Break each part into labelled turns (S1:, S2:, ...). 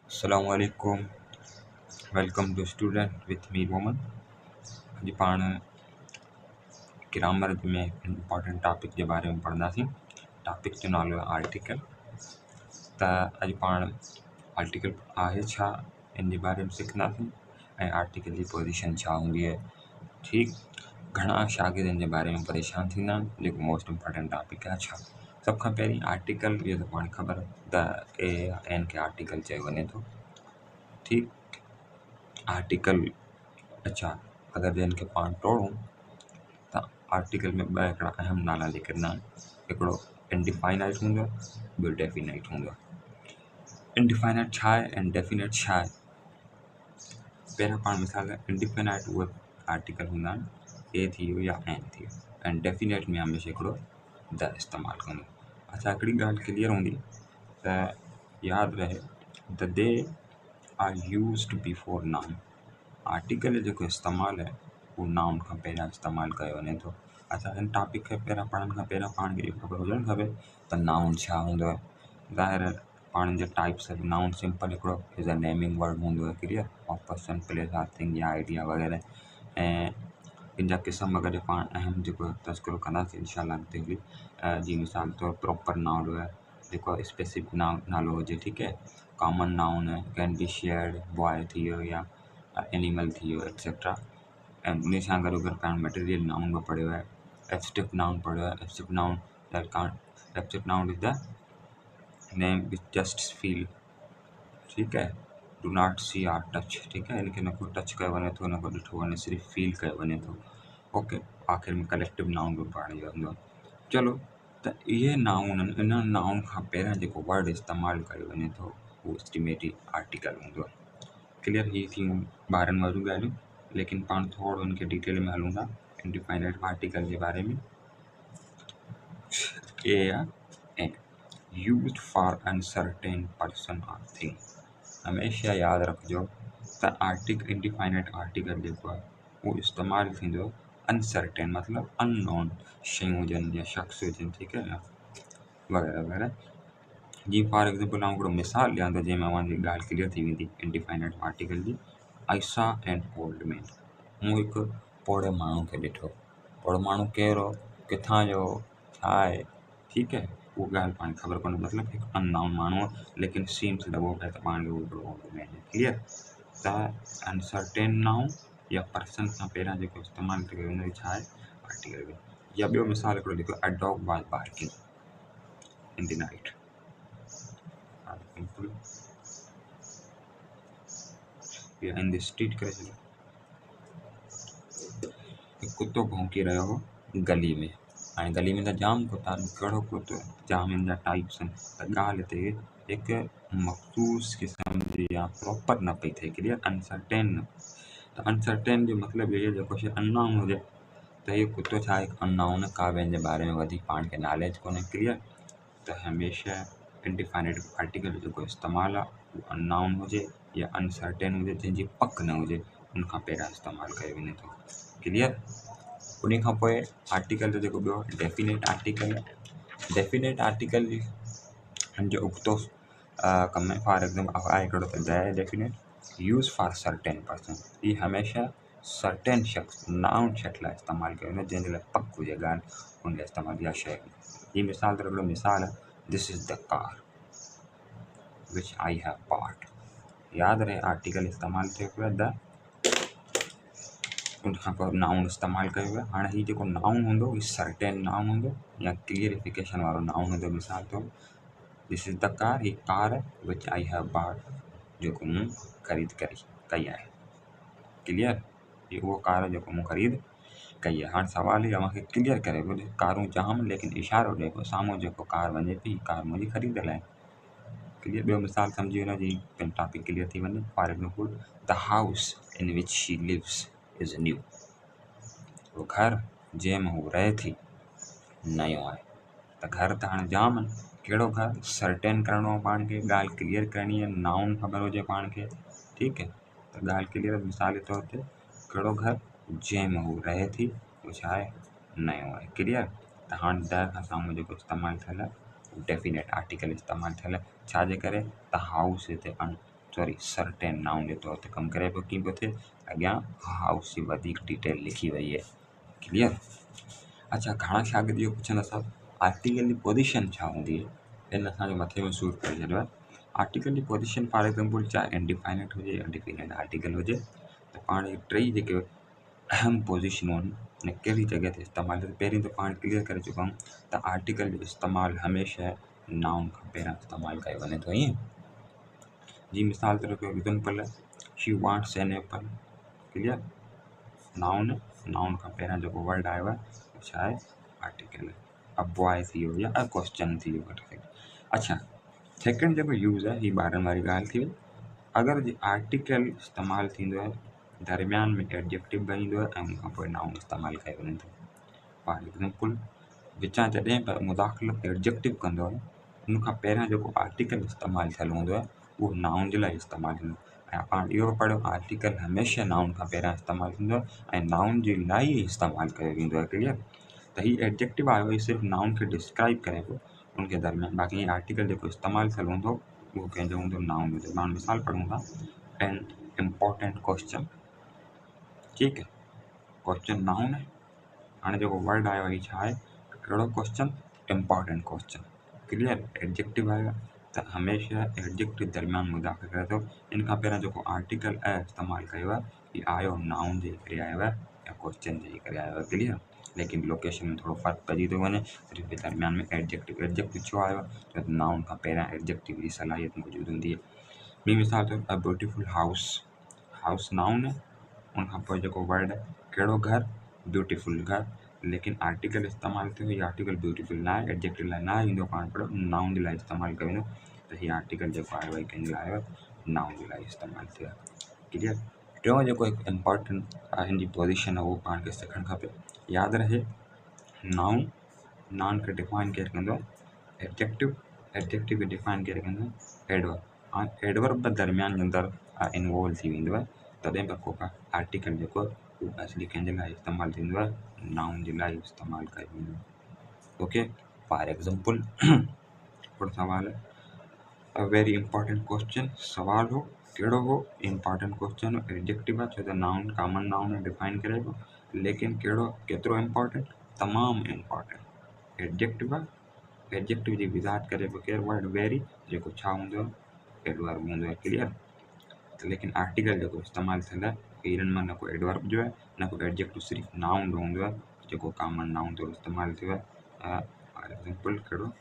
S1: Assalamualaikum. Welcome to student with me Roman. अॼु पाण grammar में इम्पोर्टेंट टॉपिक जे बारे में पढ़ंदासीं। टॉपिक जो नालो आहे आर्टिकल। त अॼु पाण आर्टिकल आहे छा इन जे बारे में सिखंदासीं ऐं आर्टिकल जी पोजीशन छा हूंदी आहे। ठीकु, घणा शागिर्दनि जे बारे में परेशान थींदा आहिनि जेको मोस्ट इम्पोर्टेंट टॉपिक आहे छा। सभ खां पहिरीं आर्टिकल, इहो त पाण ख़बर त ए या एन खे आर्टिकल चयो वञे थो। ठीकु, आर्टिकल अच्छा, अगरि जिन खे पाण टोड़ूं त आर्टिकल में ॿ हिकिड़ा अहम नाला लिखंदा आहिनि। हिकिड़ो इंडिफाइनाइट हूंदो आहे, ॿियो डेफिनाइट हूंदो आहे। इंडिफाइनाइट छा आहे ऐं डेफिनेट छा आहे? पहिरियों पाण मिसाल इंडिफाइनाइट उहे आर्टिकल हूंदा आहिनि, ए थी वियो या एन थी वियो, ऐं डेफिनेट में हमेशह हिकिड़ो द इस्तेमालु कंदो। अच्छा, हिकिड़ी ॻाल्हि क्लियर हूंदी त यादि रहे the they are used before noun. Article जेको इस्तेमालु आहे उहो नाउन खां पहिरियां इस्तेमालु कयो वञे थो। अच्छा, हिन टॉपिक खे पहिरियां पढ़ण खां पहिरियां पाण खे इहो ख़बर हुजणु खपे त नाउन छा हूंदो आहे। ज़ाहिर आहे पाण जा टाइप्स आहिनि। नाउन सिंपल हिकिड़ो इज़ अ नेमिंग वर्ड हूंदो आहे, clear, of person, place, or, thing या आइडिया वग़ैरह। ऐं इन जा क़िस्म वग़ैरह पाण अहम जेको तस्करो कंदासीं इंशाअल्लाह अॻिते हली। जीअं मिसाल तौरु प्रॉपर नाउन आहे जेको स्पेसिफिक नालो हुजे, ठीकु है। कॉमन नाउन है, कैन बी शेयर्ड, बॉय थी वियो या एनिमल थी वियो, एक्सेट्रा। ऐं उन सां गॾो गॾु पाण मटेरियल नाउन बि पढ़ियो आहे, एब्स्ट्रैक्ट नाउन पढ़ियो आहे। Abstract noun is the name which just feel, ठीकु है, do not see or touch, ठीकु है। इनखे न को टच कयो वञे थो, न को ॾिठो वञे, सिर्फ़ु फील कयो वञे थो। ओके, आख़िर में कलेक्टिव नाउन बि पाण हूंदो आहे। चलो, त इहे नाउन, इन नाउन खां पहिरियां जेको वर्ड इस्तेमालु कयो वञे थो उहो एस्टिमेटिव आर्टिकल हूंदो आहे। क्लियर, ही थियूं ॿारनि वारियूं ॻाल्हियूं, लेकिन पाण थोरो इनखे डिटेल में हलूं था इंडिफाइनाइट आर्टिकल जे बारे में। ए या an, used for uncertain person और थिंग। हमेशह यादि रखिजो त इंडिफाइनाइट आर्टिकल जेको आहे उहो इस्तेमालु थींदो अनसर्टेन मतिलबु अननोन शयूं हुजनि या शख़्स हुजनि, ठीकु है, वग़ैरह वग़ैरह। जीअं फॉर एग्ज़ाम्पल आउं हिकिड़ो मिसाल ॾियां त जंहिंमें अव्हांजी ॻाल्हि क्लियर थी वेंदी इंडिफाइनाइट आर्टिकल जी। I saw an old man, मूं हिकु पोड़े माण्हू खे ॾिठो। पोड़ो माण्हू केरु हो, किथां जो, छा आहे, ठीकु है, उहा ॻाल्हि पाण ख़बर कोन्हे। मतिलबु हिकु अननाउन माण्हू आहे, लेकिन सीम्स लॻो पिए त पाण खे उहो हिकिड़ो ओल्ड मैन आहे। क्लियर, त अनसर्टेन नाउन या पर्सन खां पहिरियां जेको इस्तेमालु कयो वेंदो आहे छा आहे, आर्टिकल। या ॿियो मिसाल हिकिड़ो लिखो, a dog was barking in the night. Simple, या इन द स्ट्रीट करे छॾियो, हिकु कुतो भौंकी रहियो हो गली में। हाणे गली में त जाम कुता आहिनि, कहिड़ो कुतो, जाम हिन जा टाइप्स आहिनि। त ॻाल्हि हिते हिकु मख़सूस क़िस्म जी या प्रॉपर न पई थिए, क्लियर, अनसर्टेन न। त अनसर्टेन जो मतिलबु इहो जेको शइ अननाउन हुजे त इहो कुतो छा आहे, हिकु अननाउन, का ॿियनि जे बारे में वधीक पाण खे नॉलेज कोन्हे, क्लियर। त हमेशह इंडिफाइनाइट आर्टिकल जेको इस्तेमालु आहे उहो अननाउन हुजे या अनसर्टेन हुजे, जंहिंजी पक न हुजे, उनखां पहिरियां इस्तेमालु कयो वञे थो। क्लियर, उन खां पोइ आर्टिकल जो जेको ॿियो डेफिनेट आर्टिकल आहे। डेफिनेट आर्टिकल जो उक्तो कम में फॉर एग्ज़ाम्पल आहे हिकिड़ो त the definite use for certain person. हीअ हमेशह सर्टेन शख़्स, नाउन शख़्स लाइ इस्तेमालु कयो वेंदो, जंहिंजे लाइ पक हुजे ॻाल्हि, हुन लाइ इस्तेमालु या शइ। हीअ मिसाल तौरु हिकिड़ो मिसाल आहे, this is the car which I have bought. यादि रहे आर्टिकल इस्तेमालु थियो पियो द, उनखां पोइ नाउन इस्तेमालु कयो वियो। हाणे हीउ जेको नाउन हूंदो हीउ सर्टेन नाउन हूंदो या क्लियरिफिकेशन वारो नाउन हूंदो। मिसाल तौरु this is the car, he car है, विच आई हैव बॉट, जेको मूं ख़रीद कई आहे। क्लियर, ये उहो कार है जेको मूं ख़रीद कई आहे। हाणे सुवाल इहो मूंखे क्लियर करे पियो, कारूं जाम, लेकिन इशारो ॾिए पियो साम्हूं जेको कार वञे पई, कार मुंहिंजी ख़रीदियल आहे। क्लियर, ॿियो मिसाल सम्झी वञो जी टॉपिक क्लियर थी वञे। For example the house in which she lives is new. वो घर जंहिंमें हू रहे थी नयो आहे। त घर त हाणे जाम आहिनि, कहिड़ो घर सर्टेन करिणो आहे पाण खे, ॻाल्हि क्लियर करणी आहे, नाउन ख़बर हुजे पाण खे, ठीकु है। त ॻाल्हि क्लियर, मिसाल जे तौर ते कहिड़ो घर जंहिंमें हू रहे थी उहो छा आहे, नयो आहे। क्लियर, त हाणे द खां साम्हूं जेको इस्तेमालु थियल आहे डेफिनेट आर्टिकल इस्तेमालु थियल आहे। छाजे करे, त हाउस हिते सॉरी सर्टेन नाउन जे तौर ते कमु करे पियो कीअं पियो थिए अॻियां हाउस जी वधीक डिटेल लिखी वई आहे क्लियर। अच्छा घणा शागिर्द इहो पुछंदा सभु आर्टिकल जी पोजीशन छा हूंदी आहे इन असांजे मथे में सूर करे छॾियो आहे। आर्टिकल जी पोजीशन फॉर एग्जाम्पल चाहे इंडिफाइनेट हुजे या डिफिनेट आर्टिकल हुजे त पाण इहे टई जेके अहम पोजीशनूं आहिनि ने कहिड़ी जॻह ते इस्तेमालु थिए पहिरीं त पाण क्लियर करे चुका आहियूं त आर्टिकल जो इस्तेमालु हमेशह नाउन खां पहिरियां इस्तेमालु कयो वञे थो ईअं। जी मिसाल तौर ते example she wants an apple clear noun noun खां पहिरियां जेको वर्ड आयो आहे छा आहे आर्टिकल अ बॉय थी वियो या अ क्वेश्चन थी वियो। अच्छा सेकंड जेको यूज़ आहे हीअ ॿारनि वारी ॻाल्हि थी वई अगरि जे आर्टिकल इस्तेमालु थींदो आहे दरमियान में एडजेक्टिव बि ईंदो आहे ऐं उनखां पोइ नाउन इस्तेमालु कयो वञे थो। फॉर एग्जाम्पल विचां जॾहिं बि मुदाख़िलत एडजेक्टिव कंदो आहे उनखां पहिरियां जेको आर्टिकल इस्तेमालु थियलु हूंदो आहे उहो नाउन जे लाइ इस्तेमालु थींदो आहे ऐं पाण इहो पढ़ियो आर्टिकल हमेशह नाउन खां पहिरियां इस्तेमालु थींदो आहे ऐं नाउन जे लाइ ई इस्तेमालु कयो वेंदो आहे क्लियर। त हीउ एडजेक्टिव आयो हीउ सिर्फ़ु नाउन खे डिस्क्राइब करे पियो उनखे दरमियान बाक़ी आर्टिकल जेको इस्तेमालु थियलु हूंदो उहो कंहिंजो हूंदो नाउन जो। पाण मिसाल पढ़ूं था एन इम्पोर्टेंट क्वेश्चन ठीकु है क्वेश्चन नाउन आहे हाणे जेको वर्ड आयो आहे छा आहे कहिड़ो question important question clear. Adjective आयो आहे त हमेशह एडजेक्टिव दरमियान मुदाख़िल करे थो इन खां पहिरियां जेको आर्टिकल इस्तेमालु कयो आहे हीउ आयो नाउन जे करे आयो आहे या क्वेश्चन जे करे आयो आहे क्लियर। लेकिन लोकेशन में थोरो फ़र्क़ु पइजी थो वञे सिर्फ़ु दरमियान में एडजेक्टिव छो आयो आहे छो त नाउन खां पहिरियां एडजेक्टिव जी सलाहियत मौजूदु हूंदी आहे। ॿी मिसाल तौर a beautiful house house noun आहे उनखां पोइ जेको वर्ड आहे कहिड़ो घर ब्यूटीफुल घर लेकिन आर्टिकल इस्तेमालु थियो हीउ आर्टिकल ब्यूटीफुल न आहे एडजेक्टिव लाइ न ईंदो पाण पढ़ो नाउन जे लाइ इस्तेमालु कयो वेंदो त हीउ आर्टिकल जेको आयो आहे कंहिंजे लाइ आयो आहे नाउन जे लाइ इस्तेमालु थियो आहे क्लियर। टियों जेको हिकु इम्पॉर्टेंट हिन जी पोजीशन आहे उहो पाण खे सिखणु खपे यादि रहे नाउन खे डिफाइन केरु कंदो आहे एडजेक्टिव खे डिफाइन केरु कंदो आहे एडवर्ब एडवर्ब बि दरमियान जे अंदरि इन्वॉल्व थी वेंदो आहे तॾहिं बि को आर्टिकल जेको आहे उहो असली कंहिंजे लाइ इस्तेमालु थींदो आहे नाउन जे लाइ इस्तेमालु कयो वेंदो आहे ओके। फॉर एग्जाम्पल हिकिड़ो सवाल आहे अ वेरी इम्पोर्टेंट क्वेश्चन सवाल हो कहिड़ो हो इम्पोर्टेंट क्वेश्चन एडजेक्टिव आहे छो त नाउन कॉमन नाउन डिफाइन करे पियो लेकिन कहिड़ो केतिरो इम्पोर्टेंट तमामु इम्पोर्टेंट एडजेक्टिव आहे एडजेक्टिव जी वज़ाहत करे पियो केरु वर्ड वेरी जेको छा हूंदो आहे एडवर्ब हूंदो आहे क्लियर। लेकिन आर्टिकल जेको इस्तेमालु थियल आहे हिननि मां न को एडवर्ब जो आहे न को एडजेक्टिव सिर्फ़ु नाउन जो हूंदो आहे जेको कॉमन नाउन जो इस्तेमालु थियो आहे फॉर एग्जाम्पल कहिड़ो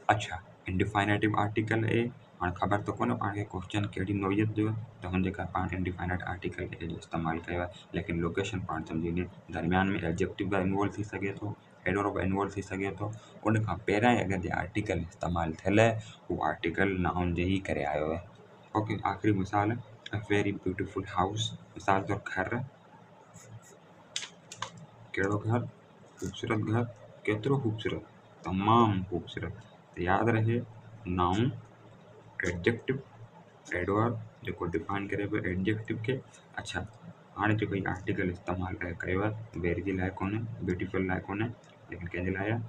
S1: अच्छा इंडिफाइनेटिव आर्टिकल ए हाणे ख़बर त कोन्हे पाण खे क्वेश्चन कहिड़ी नोयत जो आहे त हुनजे करे पाण इंडिफाइनेट आर्टिकल ए जो इस्तेमालु कयो आहे लेकिन लोकेशन पाण सम्झी दरमियान में एडजेक्टिव बि इन्वॉल्व थी सघे थो एडवर्ब इन्वॉल्व थी सघे थो उन खां पहिरियां ई अगरि जे आर्टिकल इस्तेमालु थियल आहे उहो आर्टिकल नाउन जे ई करे आयो आहे ओके। आख़िरी मिसाल अ वेरी ब्यूटीफुल हाउस मिसाल तौरु घर कहिड़ो घर ख़ूबसूरत घर केतिरो ख़ूबसूरत तमामु ख़ूबसूरत त यादि रहे नाउन एडजेक्टिव एडवर्ब जेको डिफाइन करे पियो एडजेक्टिव खे। अच्छा हाणे जेको हीउ आर्टिकल इस्तेमालु कयो आहे वेरी जे लाइ कोन्हे ब्यूटीफुल लाइ कोन्हे लेकिन कंहिंजे लाइ आहे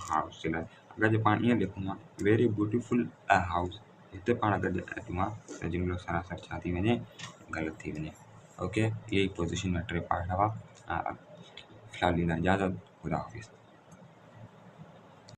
S1: हाउस जे लाइ। अगरि जे पाण ईअं लिखूं आहे वेरी ब्यूटीफुल अ हाउस हिते पाण अगरि जे अचूं आहे त जुमिलो सरासर छा थी वञे ग़लति थी वञे ओके। इहे ई पोज़ीशन में टे पार्ट हुआ फ़िलहालु ॾींदा इजाज़त ख़ुदा हाफ़िज़।